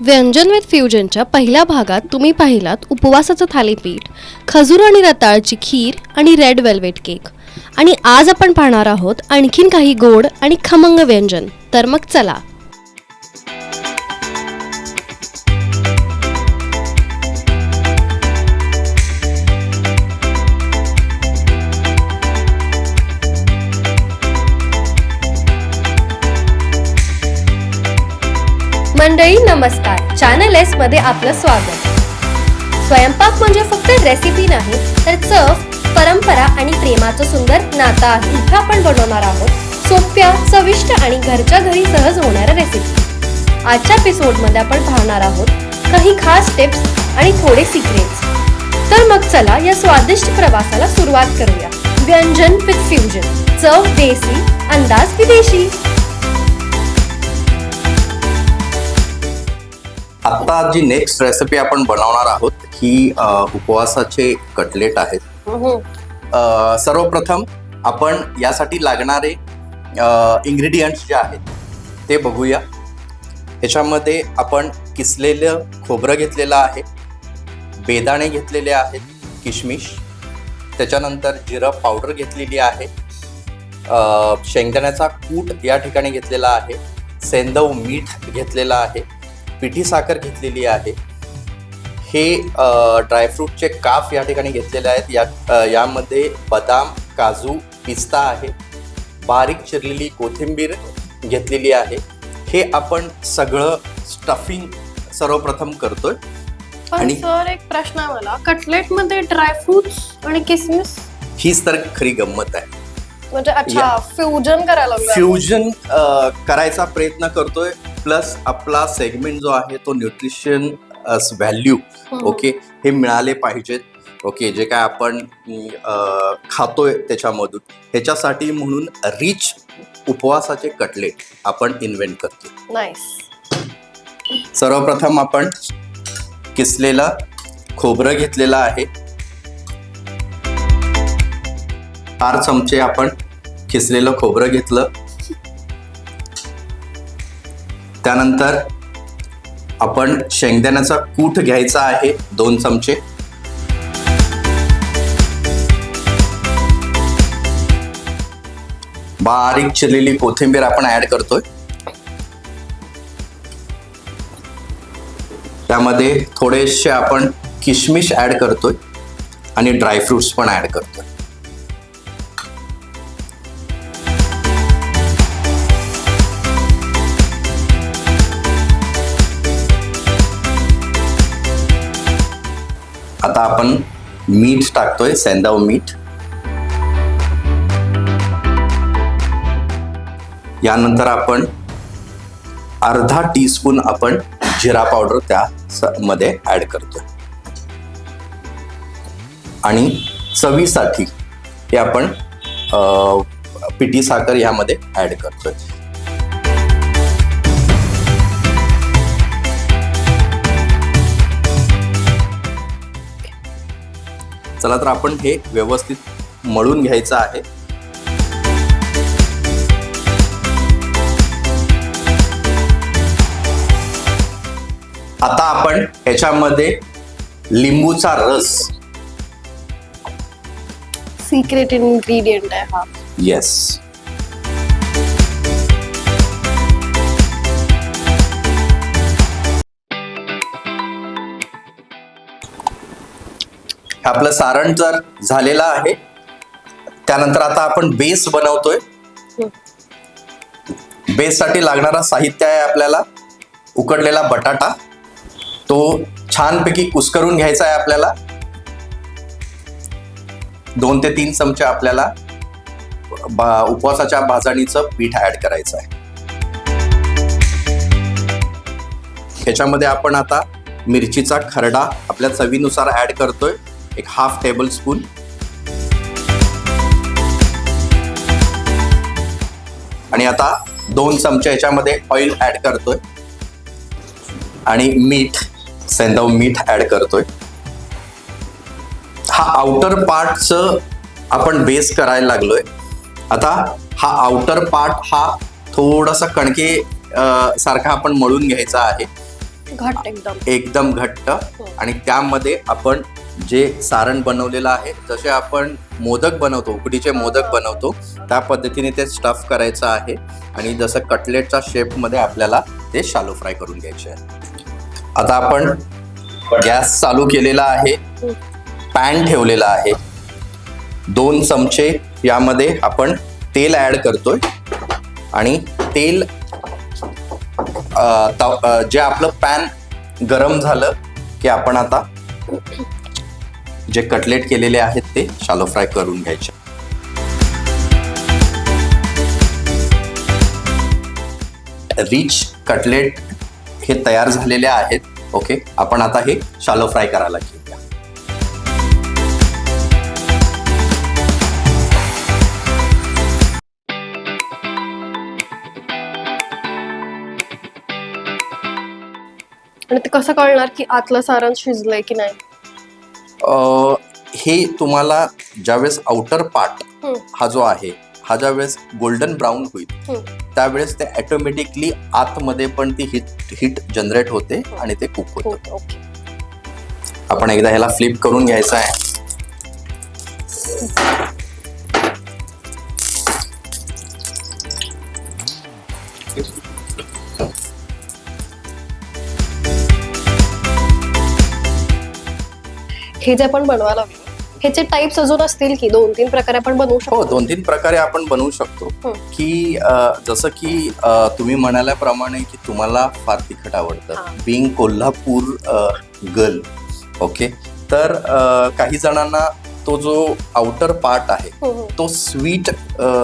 व्यंजन विथ फ्युजनच्या पहिल्या भागात तुम्ही पाहिलात उपवासाचं थालीपीठ, खजूर आणि रताळची खीर आणि रेड वेल्वेट केक. आणि आज आपण पाहणार आहोत आणखीन काही गोड आणि खमंग व्यंजन. तर मग चला. मंडळी नमस्कार, चॅनल एस मध्ये आपलं स्वागत. स्वयंपाक म्हणजे फक्त रेसिपी नाही, तर चव, परंपरा आणि प्रेमाचं सुंदर नातं आहे. इथं आपण बनवणार आहोत सोप्या, चविष्ट आणि घरच्या घरी सहज होणाऱ्या रेसिपी. आजच्या एपिसोडमध्ये आपण पाहणार आहोत काही खास टिप्स आणि थोडे सिक्रेट्स. तर मग चला या स्वादिष्ट प्रवासाला सुरुवात करूया. व्यंजन विथ फ्युजन, चव देसी, अंदाज विदेशी. आता जी नेक्स्ट रेसिपी आपण बनवणार आहोत ही उपवासाचे कटलेट आहेत. सर्वप्रथम आपण यासाठी लागणारे इंग्रेडियंट्स जे आहेत ते बघूया. ह्याच्यामध्ये आपण किसलेलं खोबरं घेतलेलं आहे, बेदाणे घेतलेले आहेत, किशमिश, त्याच्यानंतर जिरं पावडर घेतलेली आहे, शेंगदाण्याचा कूट या ठिकाणी घेतलेला आहे, सेंदव मीठ घेतलेलं आहे, पिठी साखर घेतलेली आहे, हे ड्रायफ्रूटचे काफ या ठिकाणी घेतलेले आहेत. यामध्ये बदाम, काजू, पिस्ता आहे, बारीक चिरलेली कोथिंबीर घेतलेली आहे. हे आपण सगळं स्टफिंग सर्वप्रथम करतोय. आणि सर एक प्रश्न आहे मला, कटलेट मध्ये ड्रायफ्रुट्स आणि किसमिस, हीच तर खरी गंमत आहे. म्हणजे अच्छा फ्युजन करायला लागलोय. फ्युजन करायचा प्रयत्न करतोय. प्लस आपला सेगमेंट जो आहे तो न्यूट्रिशन व्हॅल्यू ओके हे मिळाले पाहिजेत. ओके, जे काय आपण खातोय त्याच्यामधून, ह्याच्यासाठी म्हणून रिच उपवासाचे कटलेट आपण इन्व्हेंट करतो. नाईस. सर्वप्रथम आपण किसलेलं खोबरं घेतलेलं आहे. 4 चमचे आपण किसलेलं खोबरं घेतलं. त्यानंतर आपण शेंगदाण्याचा कूट घ्यायचा आहे 2 चमचे. बारीक चिरलेली कोथिंबीर आपण ऍड करतोय. त्यामध्ये थोडेसे आपण किशमिश ऍड करतोय आणि ड्रायफ्रुट्स पण ऍड करतोय. आता आपण मीठ टाकतोय, सेंदव मीठ. यानंतर आपण अर्धा टीस्पून आपण जिरा पावडर त्यामध्ये ऍड करतोय आणि चवीसाठी हे आपण पिठी साखर यामध्ये ऍड करतोय. चला तर आपण हे व्यवस्थित मळून घ्यायचं आहे. आता आपण ह्याच्यामध्ये लिंबूचा रस, सिक्रेट इन्ग्रेडियंट आहे हा. येस, आपलं सारण जर झालेलं आहे. त्यानंतर आता आपण बेस बनवतोय. बेससाठी लागणारा साहित्य आहे आपल्याला उकडलेला बटाटा. तो छानपैकी कुस्करून घ्यायचा आहे आपल्याला. 2 ते 3 चमचे आपल्याला उपवासाच्या भाजणीचं पीठ ऍड करायचं आहे. ह्याच्यामध्ये आपण आता मिरचीचा खरडा आपल्या चवीनुसार ऍड करतोय, एक 1/2 टेबलस्पून. आणि आता 2 चमचे ह्याच्यामध्ये ऑइल ऍड करतोय आणि मीठ, सेंदव मीठ ऍड करतोय. हा आउटर पार्टचं आपण बेस करायला लागलोय. आता हा आउटर पार्ट हा थोडासा कणके सारखा आपण मळून घ्यायचा आहे. घट्ट एकदम. एकदम घट्ट. आणि त्यामध्ये आपण जे सारण बनवलेलं आहे, जसे आपण मोदक बनवतो, उकडीचे मोदक बनवतो, त्या पद्धतीने ते स्टफ करायचं आहे. आणि जसं कटलेटच्या शेपमध्ये आपल्याला ते शालो फ्राय करून घ्यायचे आहे. आता आपण गॅस चालू केलेला आहे, पॅन ठेवलेला आहे. 2 चमचे यामध्ये आपण तेल ॲड करतोय. आणि तेल जे आपलं पॅन गरम झालं की आपण आता जे कटलेट केलेले आहेत ते शालो फ्राय करून घ्यायचे. रिच कटलेट हे तयार झालेले आहेत. ओके, आपण आता हे शालो फ्राय करायला घेऊया. आणि ते कसं कळणार की आतलं सारण शिजलंय की नाही? हे तुम्हाला ज्यावेळेस आउटर पार्ट हा जो आहे हा ज्यावेळेस गोल्डन ब्राऊन होईल त्यावेळेस ते ऑटोमॅटिकली आतमध्ये पण ती हीट जनरेट होते आणि ते कुक होतं. ओके. आपण एकदा ह्याला फ्लिप करून घ्यायचं आहे. हे जे आपण बनवायला लागलो ह्याचे टाइप्स अजून असतील की 2-3 प्रकारे आपण बनवू शकतो? हो, 2-3 प्रकारे आपण बनवू शकतो. की जसं की तुम्ही म्हणाल्याप्रमाणे की तुम्हाला फार तिखट आवडतं, बिंग कोल्हापूर गर्ल. ओके, तर काही जणांना तो जो आउटर पार्ट आहे तो स्वीट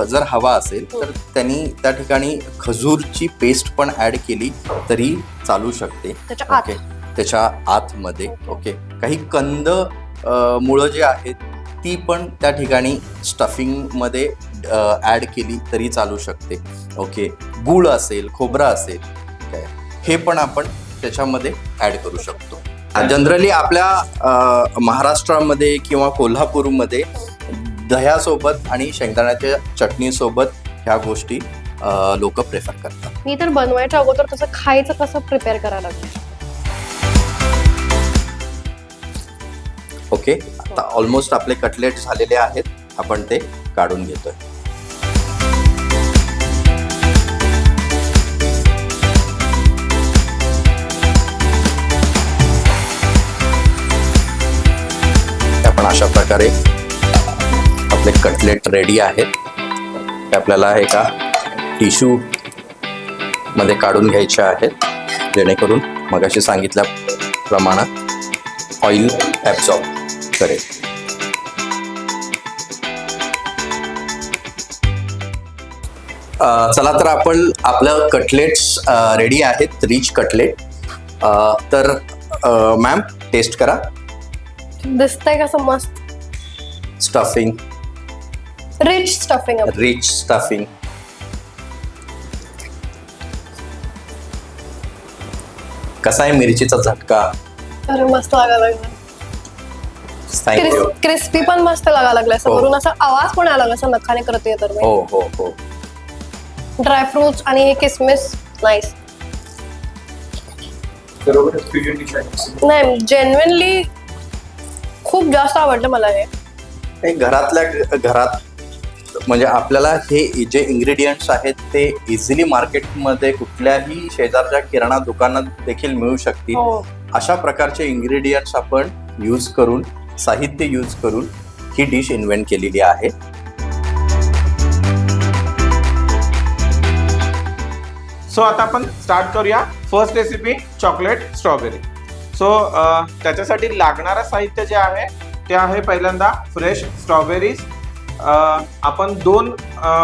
जर हवा असेल तर त्यांनी त्या ठिकाणी खजूरची पेस्ट पण ऍड केली तरी चालू शकते. ओके, त्याच्या आतमध्ये. ओके, काही कंद मुळं जी आहेत ती पण त्या ठिकाणी स्टफिंगमध्ये ॲड केली तरी चालू शकते. ओके, गूळ असेल, खोबरं असेल, काय हे पण आपण त्याच्यामध्ये ॲड करू शकतो. जनरली आपल्या महाराष्ट्रामध्ये किंवा कोल्हापूरमध्ये दह्यासोबत आणि शेंगदाण्याच्या चटणीसोबत ह्या गोष्टी लोक प्रेफर करतात. मी तर बनवायच्या अगोदर तसं खायचं कसं प्रिपेअर करायला लागलं. ओके, आता ऑलमोस्ट आपले कटलेट झालेले आहेत. आपण ते काढून घेतोय. आपण अशा प्रकारे आपले कटलेट रेडी आहेत. ते आपल्याला एका टिश्यू मध्ये काढून घ्यायचे आहेत जेणेकरून मगाशी सांगितल्याप्रमाणे ऑइल ॲब्सॉर्ब करेल. चला तर आपलं कटलेट्स रेडी आहेत, रिच कटलेट. तर मॅम टेस्ट करा. दिसतंय कसं मस्त स्टफिंग, रिच स्टफिंग. कसा आहे मिरचीचा झटका? अरे मस्त लागायला लागला. थँक्यू. क्रिस्पी पण मस्त लागायला लागलाय. समोरून असा आवाज पण आला असं नखाने करते तर. हो हो हो. ड्रायफ्रुट्स आणि हे किसमिस नाईस. नाही, जेन्युइनली खूप जास्त आवडलं मला हे. घरातल्या घरात म्हणजे आपल्याला हे जे इंग्रेडियंट्स आहेत ते इझिली मार्केटमध्ये कुठल्याही शेजारच्या किराणा दुकानात देखील मिळू शकतील. अशा प्रकारचे इंग्रेडियंट्स आपण यूज करून, साहित्य यूज करून ही डिश इन्व्हेंट केलेली आहे. सो आता आपण स्टार्ट करूया. First recipe chocolate strawberry. So त्याच्यासाठी लागणारं साहित्य जे आहे ते आहे पहिल्यांदा फ्रेश स्ट्रॉबेरीज. आपण 2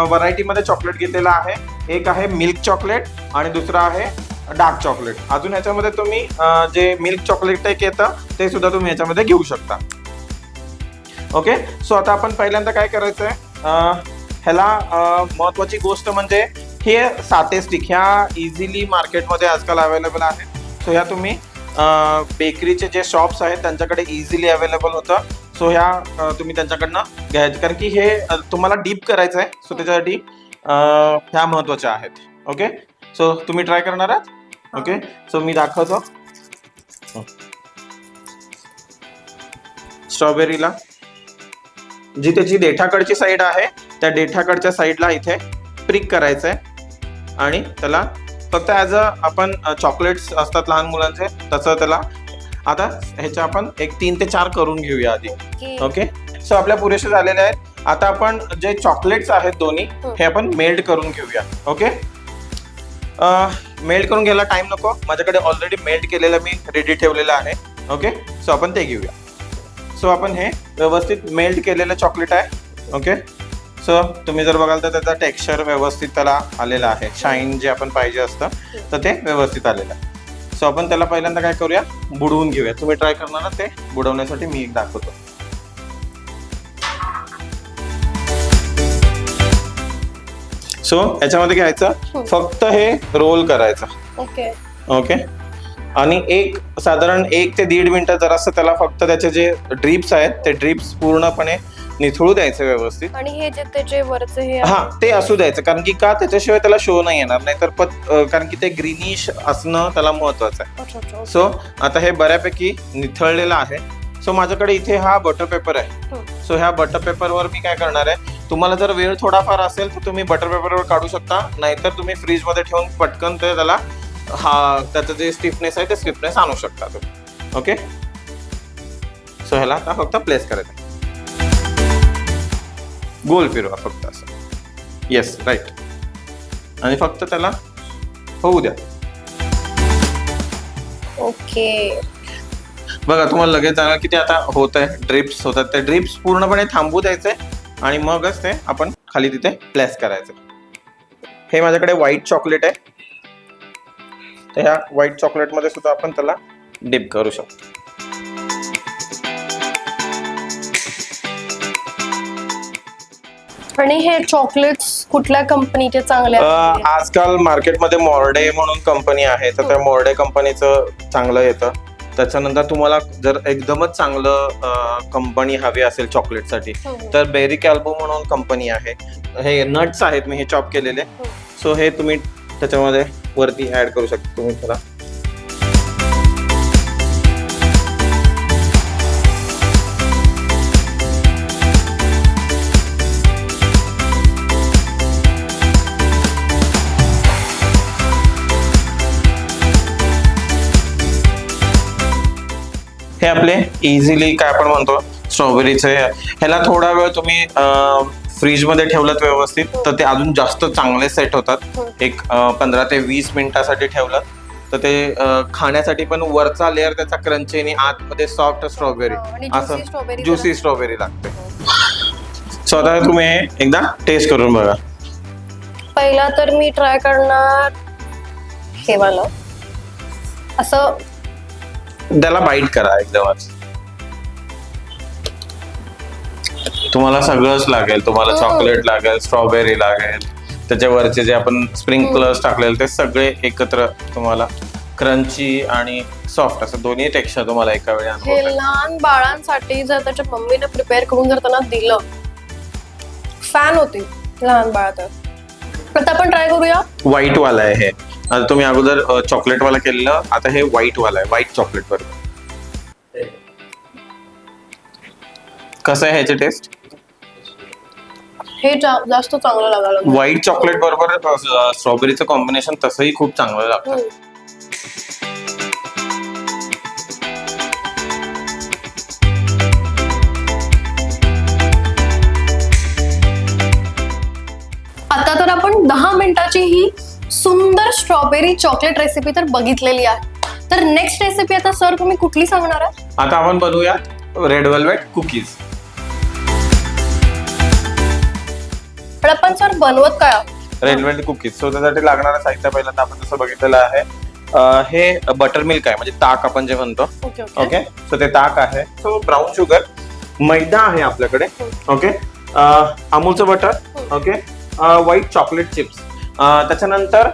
व्हरायटीमध्ये चॉकलेट घेतलेला आहे. एक आहे मिल्क चॉकलेट आणि दुसरा आहे डार्क चॉकलेट. अजून ह्याच्यामध्ये तुम्ही जे मिल्क चॉकलेट एक येतं ते सुद्धा तुम्ही ह्याच्यामध्ये घेऊ शकता. ओके, सो आता आपण पहिल्यांदा काय करायचं आहे, ह्याला महत्त्वाची गोष्ट म्हणजे हे साते स्टिक ह्या इझिली मार्केटमध्ये आजकाल अवेलेबल आहेत. सो ह्या तुम्ही बेकरीचे जे शॉप्स आहेत त्यांच्याकडे इझिली अवेलेबल होतं. सो ह्या तुम्ही त्यांच्याकडनं घ्यायचं कारण की हे तुम्हाला डीप करायचं आहे. सो त्याच्यासाठी ह्या महत्त्वाच्या आहेत. ओके, सो तुम्ही ट्राय करणार आहात? ओके, सो मी दाखवतो. स्ट्रॉबेरीला जी त्याची देठाकडची साईड आहे त्या देठाकडच्या साईडला इथे प्रिक करायचंय आणि त्याला फक्त ॲज अ आपण चॉकलेट्स असतात लहान मुलांचे तसं त्याला आता ह्याच्या आपण एक 3 ते 4 करून घेऊया आधी. ओके, सो आपल्या पुरेसे झालेले आहेत. आता आपण जे चॉकलेट्स आहेत दोन्ही हे आपण मेल्ट करून घेऊया. ओके, मेल्ट करून घ्यायला टाइम नको, माझ्याकडे ऑलरेडी मेल्ट केलेलं मी रेडी ठेवलेलं आहे. ओके, सो आपण ते घेऊया. सो आपण हे व्यवस्थित मेल्ट केलेलं चॉकलेट आहे. ओके, सो तुम्ही जर बघाल तर त्याचा टेक्स्चर व्यवस्थित त्याला आलेलं आहे, शाईन जे आपण पाहिजे असतं तर ते व्यवस्थित आलेलं आहे. सो आपण त्याला पहिल्यांदा काय करूया, बुडवून घेऊया. तुम्ही ट्राय करणार ना ते बुडवण्यासाठी मी एक दाखवतो. सो याच्यामध्ये घ्यायचं, फक्त हे रोल करायचं. ओके ओके, आणि साधारण 1 ते 1.5 मिनिटं जरासं त्याला फक्त त्याचे जे ड्रिप्स आहेत ते ड्रिप्स पूर्णपणे निथळू द्यायचे व्यवस्थित. आणि हे जे त्याचे वरचे हे आहे, हा ते असू द्यायचं, कारण की का त्याच्याशिवाय त्याला शो नाही येणार, नाही तर कारण की ते ग्रीनिश असणं त्याला महत्वाचं आहे. अच्छा, अच्छा, ओके. सो आता हे बऱ्यापैकी निथळलेलं आहे. सो माझ्याकडे इथे हा बटर पेपर आहे. सो ह्या बटर पेपरवर मी काय करणार आहे, तुम्हाला जर वेळ थोडाफार असेल तर तुम्ही बटर पेपरवर काढू शकता, नाहीतर तुम्ही फ्रीजमध्ये ठेवून पटकन ते त्याला त्याचं जे स्टिफनेस आहे ते स्टिफनेस आणू शकता तुम्ही. ओके, सो ह्याला आता फक्त प्लेस करायचं, गोल फिरवा फक्त असं. येस, राईट, आणि फक्त त्याला होऊ द्या. ओके, बघा तुम्हाला लगेच जाणार की ते आता होत आहे, ड्रिप्स होतात, ते ड्रिप्स पूर्णपणे थांबू द्यायचे आणि मगच ते आपण खाली तिथे प्लेस करायचं. हे माझ्याकडे व्हाईट चॉकलेट आहे, तर ह्या व्हाईट चॉकलेटमध्ये सुद्धा आपण त्याला डिप करू शकतो. आणि हे चॉकलेट्स कुठल्या कंपनीचे चांगले आहेत? आजकाल मार्केटमध्ये मॉर्डे म्हणून कंपनी आहे, तर त्या मॉर्डे कंपनीचं चांगलं येतं. त्याच्यानंतर तुम्हाला जर एकदमच चांगलं कंपनी हवी असेल चॉकलेटसाठी तर बेरी कॅल्बो म्हणून कंपनी आहे. हे नट्स आहेत मी हे चॉप केलेले, सो हे तुम्ही त्याच्यामध्ये वरती ऍड करू शकता तुम्ही त्याला. हे आपले इझिली काय आपण म्हणतो स्ट्रॉबेरीचे, ह्याला थोडा वेळ तुम्ही फ्रीजमध्ये ठेवलं व्यवस्थित तर ते अजून जास्त चांगले सेट होतात. एक 15 ते 20 मिनिटासाठी ठेवलं तर ते खाण्यासाठी पण वरचा लेअर त्याचा क्रंची आणि आतमध्ये सॉफ्ट स्ट्रॉबेरी असं ज्युसी स्ट्रॉबेरी लागते. सो आता तुम्ही एकदा टेस्ट करून बघा. पहिला तर मी ट्राय करणार हे वाला, असं त्याला बाईट करा एकदमच, तुम्हाला सगळंच लागेल. तुम्हाला चॉकलेट लागेल, स्ट्रॉबेरी लागेल, त्याच्यावरचे जे आपण स्प्रिंकलर्स टाकलेले ते सगळे एकत्र तुम्हाला क्रंची आणि सॉफ्ट असं दोन्ही टेक्स्चर तुम्हाला एका वेळी हे अनुभवता. लहान बाळांसाठी जर त्याच्या मम्मीने प्रिपेअर करून जर त्यांना दिलं, फॅन होती लहान बाळ. तर आता आपण ट्राय करूया. व्हाईट वाला आहे हे, आता तुम्ही अगोदर चॉकलेट वाला केलेलं, आता हे व्हाईट वाला आहे, व्हाईट चॉकलेट बरोबर. कसं आहे ह्याची टेस्ट? हे जास्त चांगलं लागायला. व्हाईट चॉकलेट बरोबर स्ट्रॉबेरीचं कॉम्बिनेशन तसंही खूप चांगलं लागतं. आता तर आपण 10 मिनिटाची ही सुंदर स्ट्रॉबेरी चॉकलेट रेसिपी तर बघितलेली आहे. तर नेक्स्ट रेसिपी आता सर तुम्ही कुठली सांगणार आहे? आता आपण बनवूया रेड वेल्वेट कुकीज. पण आपण सर बनवत काय आहोत? Red velvet cookies. सो त्यासाठी लागणारं साहित्य पहिल्यांदा आपण जसं बघितलेलं आहे, हे बटर मिल्क आहे, म्हणजे ताक आपण जे म्हणतो. ओके ओके, सो ते ताक आहे. सो ब्राऊन शुगर, मैदा आहे आपल्याकडे. ओके, अमूलचं butter. Okay, white chocolate chips. त्याच्यानंतर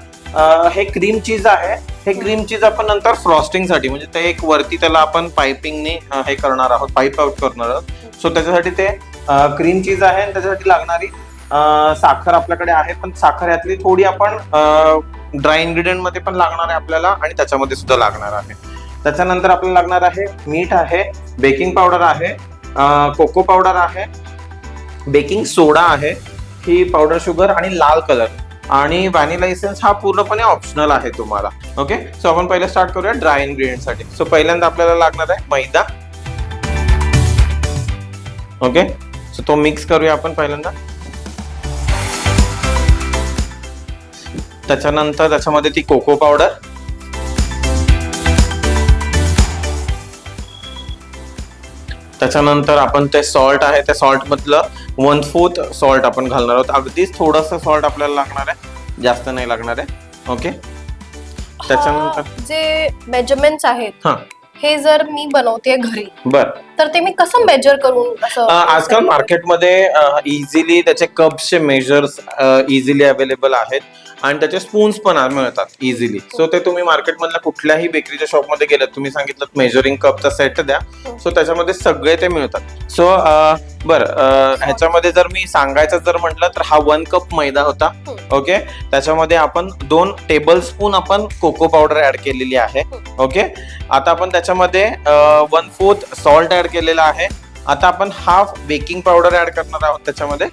हे क्रीम चीज आहे. हे क्रीम चीज आपण नंतर फ्रॉस्टिंग साठी, म्हणजे ते एक वरती त्याला आपण पायपिंगने हे करणार आहोत, पाईप आउट करणार आहोत. सो त्याच्यासाठी ते क्रीम चीज आहे. आणि त्याच्यासाठी लागणारी साखर आपल्याकडे आहे, पण साखर यातली थोडी आपण ड्राय इन्ग्रेडियंट मध्ये पण लागणार आहे आपल्याला आणि त्याच्यामध्ये सुद्धा लागणार आहे. त्याच्यानंतर आपल्याला लागणार आहे मीठ आहे, बेकिंग पावडर आहे, कोको पावडर आहे, बेकिंग सोडा आहे, ही पावडर शुगर आणि लाल कलर आणि व्हॅनिला इसेन्स हा पूर्णपणे ऑप्शनल आहे तुम्हाला. ओके, सो आपण पहिले स्टार्ट करूया ड्राय इन्ग्रेडियंट साठी. सो पहिल्यांदा आपल्याला लागणार आहे मैदा. ओके, सो तो मिक्स करूया आपण पहिल्यांदा. त्याच्यानंतर त्याच्यामध्ये ती कोको पावडर, त्याच्यानंतर आपण ते सॉल्ट आहे, त्या सॉल्ट मधलं 1/4 सॉल्ट आपण घालणार आहोत. अगदीच थोडस सॉल्ट आपल्याला लागणार आहे, जास्त नाही लागणार आहे. ओके, त्याच्यानंतर जे मेजरमेंट्स आहेत हा हे जर मी बनवते घरी बर, तर ते मी कसं मेजर करून असं आजकाल मार्केटमध्ये इझिली त्याचे कप्सचे मेजर्स इझिली अवेलेबल आहेत आणि त्याचे स्पून्स पण मिळतात इझिली. सो ते तुम्ही मार्केटमधल्या कुठल्याही बेकरीच्या शॉपमध्ये गेलात, तुम्ही सांगितलं मेजरिंग कपचा सेट द्या, सो त्याच्यामध्ये सगळे ते मिळतात. सो ह्याच्यामध्ये जर मी सांगायचं जर म्हटलं तर हा 1 कप मैदा होता. ओके, त्याच्यामध्ये आपण 2 टेबल स्पून आपण कोको पावडर ऍड केलेली आहे. ओके, आता आपण त्याच्यामध्ये 1/4 सॉल्ट ऍड केलेला आहे. आता आपण हाफ बेकिंग पावडर ऍड करणार आहोत त्याच्यामध्ये.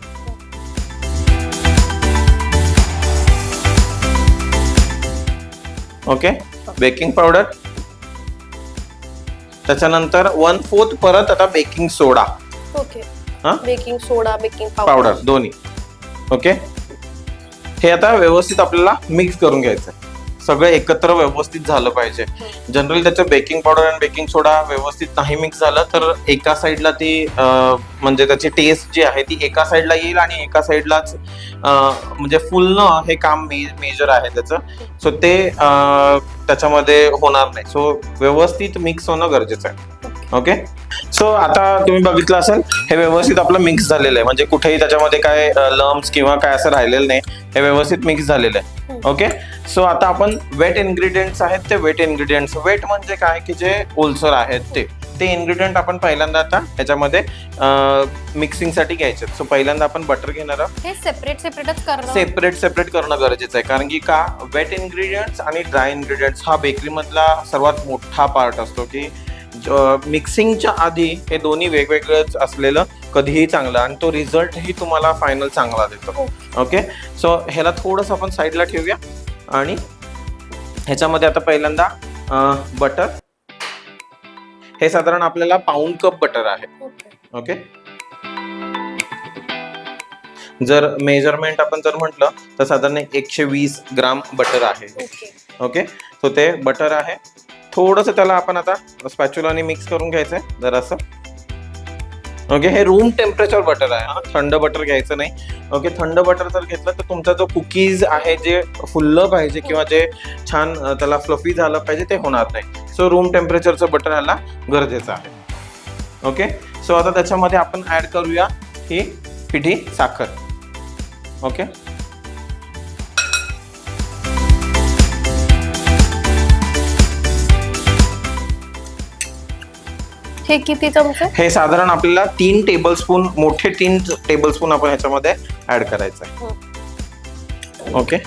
ओके, बेकिंग पावडर, त्याच्यानंतर 1/4 परत आता बेकिंग सोडा. ओके, हा? बेकिंग सोडा, बेकिंग पावडर दोन्ही. ओके, हे आता व्यवस्थित आपल्याला मिक्स करून घ्यायचं. सगळं एकत्र व्यवस्थित झालं पाहिजे. जनरली त्याचं बेकिंग पावडर आणि बेकिंग सोडा व्यवस्थित नाही मिक्स झालं तर एका साईडला ती म्हणजे त्याची टेस्ट जी आहे ती एका साईडला येईल आणि एका साईडलाच म्हणजे फुल हे काम मेजर आहे त्याचं. सो ते त्याच्यामध्ये होणार नाही. सो व्यवस्थित मिक्स होणं गरजेचं आहे. ओके, सो आता तुम्ही बघितलं असेल हे व्यवस्थित आपलं मिक्स झालेलं आहे, म्हणजे कुठेही त्याच्यामध्ये काय लम्प्स किंवा काय असं राहिलेलं नाही, हे व्यवस्थित मिक्स झालेलं आहे. ओके, सो आता आपण वेट इन्ग्रेडियंट्स आहेत ते वेट इन्ग्रेडियंट्स, वेट म्हणजे काय की जे ओलसर आहेत ते इन्ग्रेडियंट आपण पहिल्यांदा आता ह्याच्यामध्ये मिक्सिंग साठी घ्यायचे. सो पहिल्यांदा आपण बटर घेणार आहोत. हे सेपरेटच करणं सेपरेट करणं गरजेचं आहे, कारण की का वेट इन्ग्रेडियंट्स आणि ड्राय इन्ग्रेडियंट्स हा बेकरी मधला सर्वात मोठा पार्ट असतो की मिक्सिंगच्या आधी हे दोन्ही वेगवेगळंच असलेलं कधीही चांगलं आणि तो रिझल्टही तुम्हाला फायनल चांगला देतो. ओके, सो ह्याला थोडंसं आपण साईडला ठेवूया आणि ह्याच्यामध्ये आता पहिल्यांदा बटर, हे साधारण आपल्याला पाऊण कप बटर आहे. ओके, जर मेजरमेंट आपण जर म्हटलं तर साधारण 120 ग्राम बटर आहे. ओके, सो ते बटर आहे. थोडंसं त्याला आपण आता स्पॅच्युलाने मिक्स करून घ्यायचंय जरासं. ओके, हे रूम टेम्परेचर बटर आहे, थंड बटर घ्यायचं नाही. ओके, थंड बटर जर घेतलं तर तुमचा जो कुकीज आहे जे फुललं पाहिजे किंवा जे छान त्याला फ्लफी झालं पाहिजे ते होणार नाही. सो रूम टेम्परेचरचं बटर याला गरजेचं आहे. ओके, सो आता त्याच्यामध्ये आपण ऍड करूया ही पिठी साखर. ओके, हे किती चमचे? हे साधारण आपल्याला 3 टेबलस्पून, मोठे 3 टेबलस्पून आपण ह्याच्यामध्ये ऍड करायचं आहे. ओके,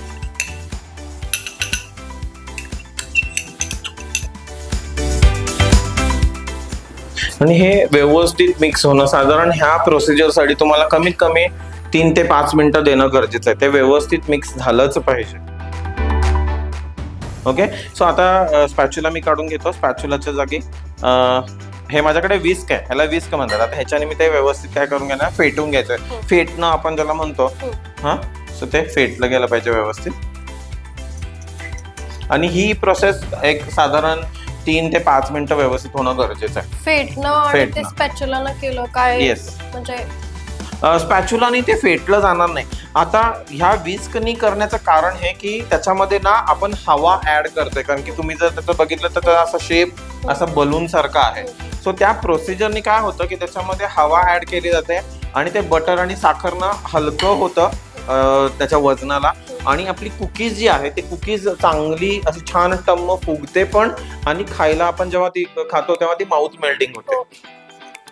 आणि हे व्यवस्थित मिक्स होणं, साधारण ह्या प्रोसिजरसाठी तुम्हाला कमीत कमी 3 ते 5 मिनिटं देणं गरजेचं आहे. ते व्यवस्थित मिक्स झालंच पाहिजे. ओके, सो आता स्पॅच्युला मी काढून घेतो. स्पॅच्युलाच्या जागी हे माझ्याकडे विस्क आहे, ह्याला विस्क म्हणतात. आता ह्याच्याने मी ते व्यवस्थित काय करून घेणार, फेटून घ्यायचं. फेटणं आपण ज्याला म्हणतो, हा, सो ते फेटलं गेलं पाहिजे व्यवस्थित. आणि ही प्रोसेस एक साधारण 3 ते 5 मिनिटं व्यवस्थित होणं गरजेचं आहे. फेटणं आणि ते स्पॅच्युलानं केलं काय? येस, म्हणजे स्पॅच्युलाने ते फेटलं जाणार नाही. आता ह्या विस्कनी करण्याचं कारण हे की त्याच्यामध्ये ना आपण हवा ऍड करतोय, कारण की तुम्ही जर त्याचं बघितलं तर त्याचा असा शेप असा बलून सारखा आहे. सो त्या प्रोसिजरनी काय होतं की त्याच्यामध्ये हवा ऍड केली जाते आणि ते बटर आणि साखरनं हलकं होतं त्याच्या वजनाला, आणि आपली कुकीज जी आहे ते कुकीज चांगली अशी छान टम्म फुगते पण, आणि खायला आपण जेव्हा ती खातो तेव्हा ती माउथ मेल्टिंग होते.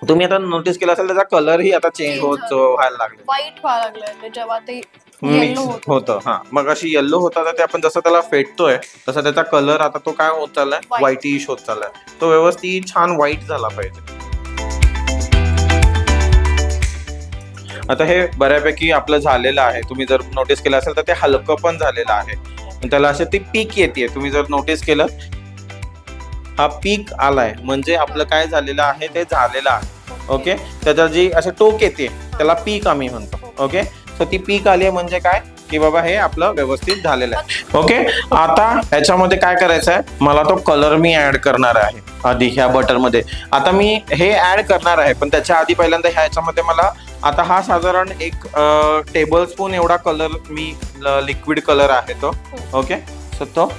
तुम्ही आता नोटीस केलं असेल त्याचा कलरही आता चेंज होत व्हायला लागला, वाईट व्हायला लागलाय ते जेव्हा ते मिक्स होतं. हा मग अशी येल्लो होता तर ते आपण जसं त्याला फेटतोय तसा त्याचा कलर आता तो काय होत चाललाय, व्हाईटिश होत चाललाय. तो व्यवस्थित छान व्हाईट झाला पाहिजे. आता हे बऱ्यापैकी आपलं झालेलं आहे. तुम्ही जर नोटीस केलं असेल तर ते हलकं पण झालेलं आहे. त्याला असे ती पीक येते. तुम्ही जर नोटीस केलं, हा पीक आलाय म्हणजे आपलं काय झालेलं आहे ते झालेलं आहे. ओके, त्याचा जी असे टोक येते त्याला पीक आम्ही म्हणतो. ओके, सो ती पीक आली आहे म्हणजे काय की बाबा हे आपलं व्यवस्थित झालेलं आहे. ओके, आता ह्याच्यामध्ये काय करायचं आहे, मला तो कलर मी ऍड करणार आहे आधी ह्या बटरमध्ये. आता मी हे ऍड करणार आहे पण त्याच्या आधी पहिल्यांदा ह्याच्यामध्ये मला आता हा साधारण 1 टेबल स्पून एवढा कलर मी लिक्विड कलर आहे तो. ओके, सो तो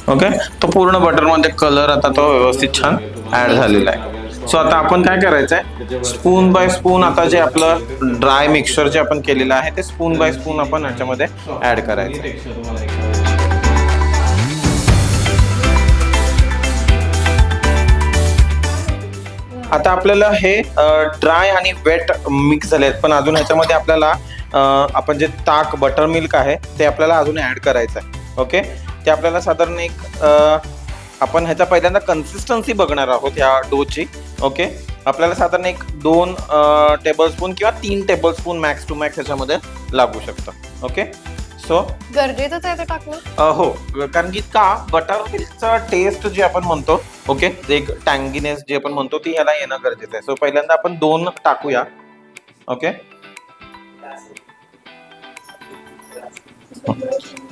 ओके, तो पूर्ण बटरमध्ये कलर आता तो व्यवस्थित छान ऍड झालेला आहे. सो आता आपण काय करायचं आहे, स्पून बाय स्पून आता जे आपलं ड्राय मिक्सचर जे आपण केलेलं आहे ते स्पून बाय स्पून आपण ह्याच्यामध्ये ऍड करायचं. आता आपल्याला हे ड्राय आणि वेट मिक्स झाले आहेत पण अजून ह्याच्यामध्ये आपल्याला आपण जे ताक बटर मिल्क आहे ते आपल्याला अजून ऍड करायचं आहे. ओके, ते आपल्याला साधारण एक आपण ह्याचा पहिल्यांदा कन्सिस्टन्सी बघणार आहोत ह्या डोची. ओके, आपल्याला साधारण 2 टेबलस्पून किंवा 3 टेबलस्पून मॅक्स टू मॅक्स ह्याच्यामध्ये लागू शकतं. ओके, सो गरजेचंच आहे ते टाकणं. हो, कारण की का बटर मिल्कचा टेस्ट जे आपण म्हणतो, ओके, एक टँगीनेस जे आपण म्हणतो ती ह्याला येणं गरजेचं आहे. सो पहिल्यांदा आपण 2 टाकूया. ओके,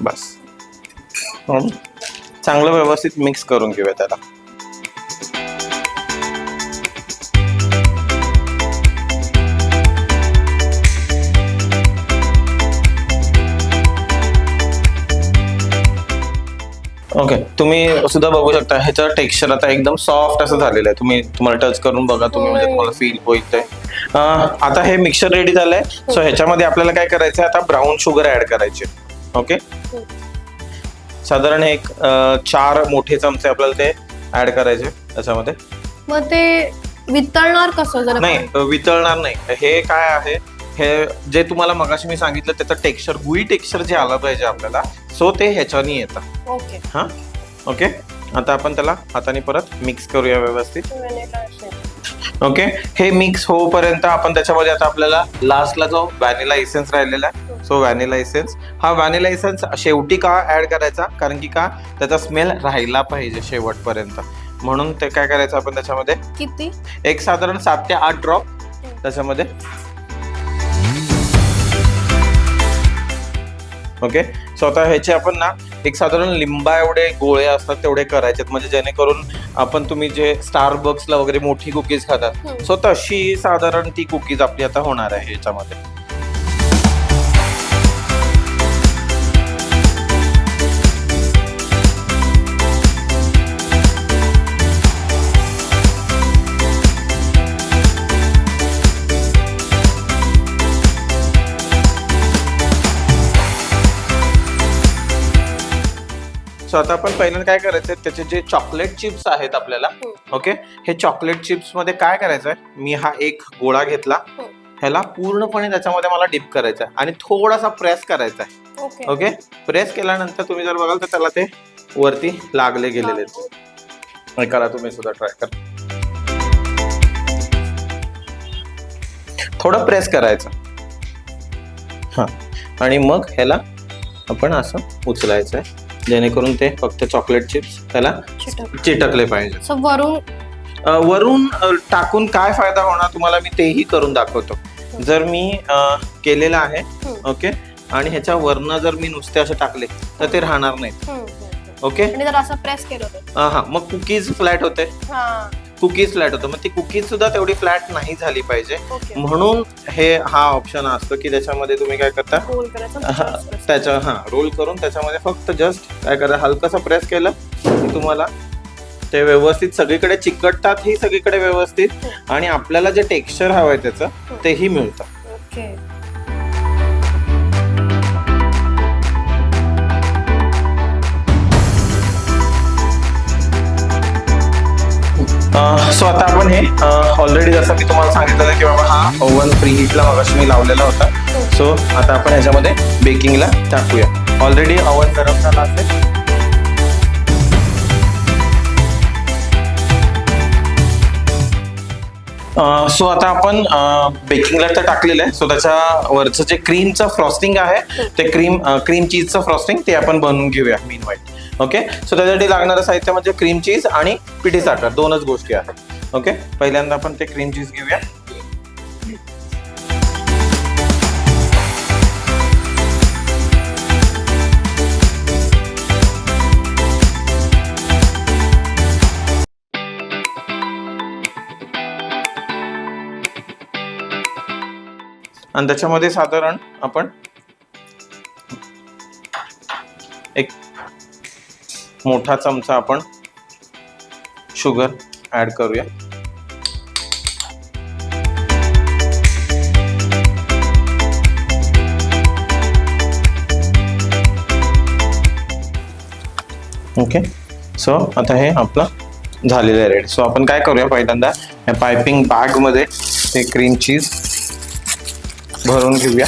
बस चांगलं व्यवस्थित मिक्स करून घेऊया त्याला. ओके, तुम्ही सुद्धा बघू शकता ह्याचं टेक्स्चर आता एकदम सॉफ्ट असं झालेलं आहे. तुम्हाला टच करून बघा तुम्ही, म्हणजे तुम्हाला फील होईल ते. आता हे मिक्सचर रेडी झालंय. सो ह्याच्यामध्ये आपल्याला काय करायचं आहे, आता ब्राऊन शुगर ऍड करायचे. ओके, साधारण 4 मोठे चमचे आपल्याला ते ऍड करायचे त्याच्यामध्ये. मग ते वितळणार कसं जर नाही, वितळणार नाही. हे काय आहे, हे जे तुम्हाला मगाशी मी सांगितलं त्याचं टेक्स्चर, गुई टेक्स्चर जे आलं पाहिजे आपल्याला, सो ते ह्याच्याने येतं. ओके, हा ओके, आता आपण त्याला हाताने परत मिक्स करूया व्यवस्थित. ओके, हे मिक्स होईपर्यंत आपण त्याच्यामध्ये आता आपल्याला लास्टला जो व्हॅनिला इसेन्स राहिलेला आहे, सो व्हॅनिला इसेन्स, हा व्हॅनिला इसेन्स शेवटी का ऍड करायचा, कारण की का त्याचा स्मेल राहिला पाहिजे शेवटपर्यंत. म्हणून ते काय करायचं आपण त्याच्यामध्ये किती, एक साधारण 7 ते 8 ड्रॉप त्याच्यामध्ये. ओके, सो आता ह्याचे आपण ना एक साधारण लिंबा एवढे गोळे असतात तेवढे करायचे, म्हणजे जेणेकरून आपण तुम्ही जे स्टारबक्सला वगैरे मोठी कुकीज खातात, सो तशी साधारण ती कुकीज आपली आता होणार आहे ह्याच्यामध्ये. सो आता आपण पहिल्यांदा काय करायचंय, त्याचे जे चॉकलेट चिप्स आहेत आपल्याला, ओके, हे चॉकलेट चिप्स मध्ये काय करायचंय, मी हा एक गोळा घेतला, ह्याला पूर्णपणे त्याच्यामध्ये मला डिप करायचा आहे आणि थोडासा प्रेस करायचा आहे. ओके, प्रेस केल्यानंतर तुम्ही जर बघाल तर त्याला ते वरती लागले गेलेले आहेत. करा तुम्ही सुद्धा ट्राय करा. थोडं प्रेस करायचं, हा, आणि मग ह्याला आपण असं उचलायचं आहे जेणेकरून ते फक्त चॉकलेट चिप्स त्याला चिटकले पाहिजे. वरून टाकून काय फायदा होणार तुम्हाला मी तेही करून दाखवतो. जर मी केलेलं आहे, ओके, आणि ह्याच्या वरनं जर मी नुसते असे टाकले तर ते राहणार नाहीत. ओके, जर असं प्रेस केलं तर हा, मग कुकीज फ्लॅट होते, कुकीज फ्लॅट होतं, मग ती कुकीज सुद्धा तेवढी फ्लॅट नाही झाली पाहिजे. म्हणून हा ऑप्शन असतो की त्याच्यामध्ये तुम्ही काय करता, त्याच्या रोल करून त्याच्यामध्ये फक्त जस्ट काय करा, हलकसं प्रेस केलं की तुम्हाला ते व्यवस्थित सगळीकडे चिकटतात, ही सगळीकडे व्यवस्थित, आणि आपल्याला जे टेक्स्चर हवंय त्याचं तेही मिळतं. सो आता आपण हे ऑलरेडी जसं मी तुम्हाला सांगितलं की बाबा हा ओव्हन प्री हीटला मगाशी मी लावलेला होता. सो आता आपण ह्याच्यामध्ये बेकिंगला टाकूया. ऑलरेडी ओव्हन गरम झाला असेल. सो आता आपण बेकिंगला तर टाकलेलं आहे. सो त्याच्या वरचं जे क्रीमचं फ्रॉस्टिंग आहे ते क्रीम चीजचं फ्रॉस्टिंग ते आपण बनवून घेऊया मीन वाईट. ओके, सो त्यासाठी लागणारं साहित्य म्हणजे क्रीम चीज आणि पिठी साखर, दोनच गोष्टी आहेत. ओके, पहिल्यांदा आपण ते क्रीम चीज घेऊया. आणि त्याच्यामध्ये साधारण आपण एक मोठा चमचा आपण शुगर ऍड करूया. ओके, सो आता हे आपलं झालेलं आहे रेडी. सो आपण काय करूया, पहिल्यांदा या पायपिंग बॅग मध्ये ते क्रीम चीज भरून घेऊया.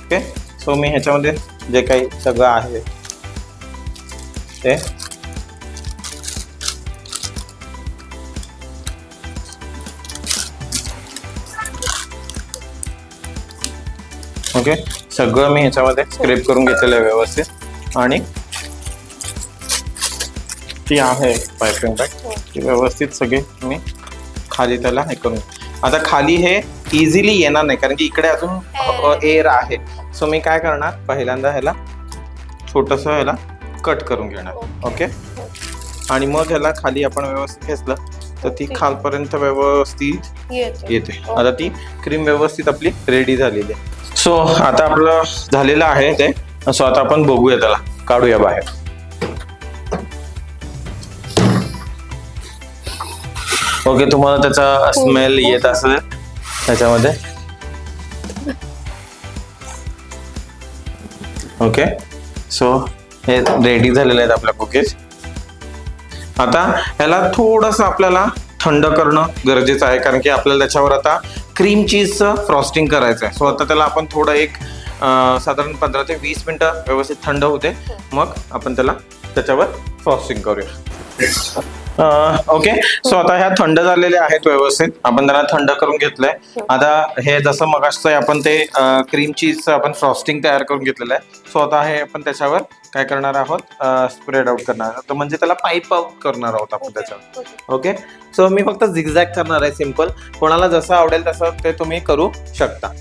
ओके, सो मी ह्याच्यामध्ये जे काही सगळं आहे ते ओके सगळं मी ह्याच्यामध्ये स्क्रेप करून घेतलेलं आहे व्यवस्थित. आणि ती आहे पायपिंग बॅग, ती व्यवस्थित सगळी मी खाली त्याला हे करून. आता खाली हे इझिली येणार नाही कारण की इकडे अजून एअर आहे. सो मी काय करणार, पहिल्यांदा ह्याला छोटंसं ह्याला कट करून घेणार. ओके, आणि मग ह्याला खाली आपण व्यवस्थित घेतलं तर ती खालपर्यंत व्यवस्थित येते. आता ती क्रीम व्यवस्थित आपली रेडी झालेली आहे. सो आता आपलं झालेलं आहे ते. सो आता आपण बघूया, त्याला काढूया बाहेर. ओके, तुम्हाला त्याचा स्मेल येत असेल त्याच्यामध्ये. ओके, सो हे रेडी झालेले आहेत आपल्या कुकीज. आता ह्याला थोडंसं आपल्याला थंड करणं गरजेचं आहे कारण की आपल्याला त्याच्यावर आता क्रीम चीजचं फ्रॉस्टिंग करायचं आहे. सो आता त्याला आपण थोडं एक साधारण 15 ते 20 मिनिटं व्यवस्थित थंड होते, मग आपण त्याला त्याच्यावर फ्रॉस्टिंग करूया. ओके, सो आता ह्या थंड झालेल्या आहेत व्यवस्थित, आपण त्यांना थंड करून घेतलंय. आता हे जसं मगाशी आपण ते क्रीम चीजचं आपण फ्रॉस्टिंग तयार करून घेतलेलं आहे. सो आता हे आपण त्याच्यावर काय करणार आहोत, स्प्रेड आउट करणार आहोत, म्हणजे त्याला पाईप आउट करणार आहोत आपण त्याच्यावर. ओके, सो मी फक्त झिगझॅग करणार आहे सिम्पल. कोणाला जसं आवडेल तसं ते तुम्ही करू शकता.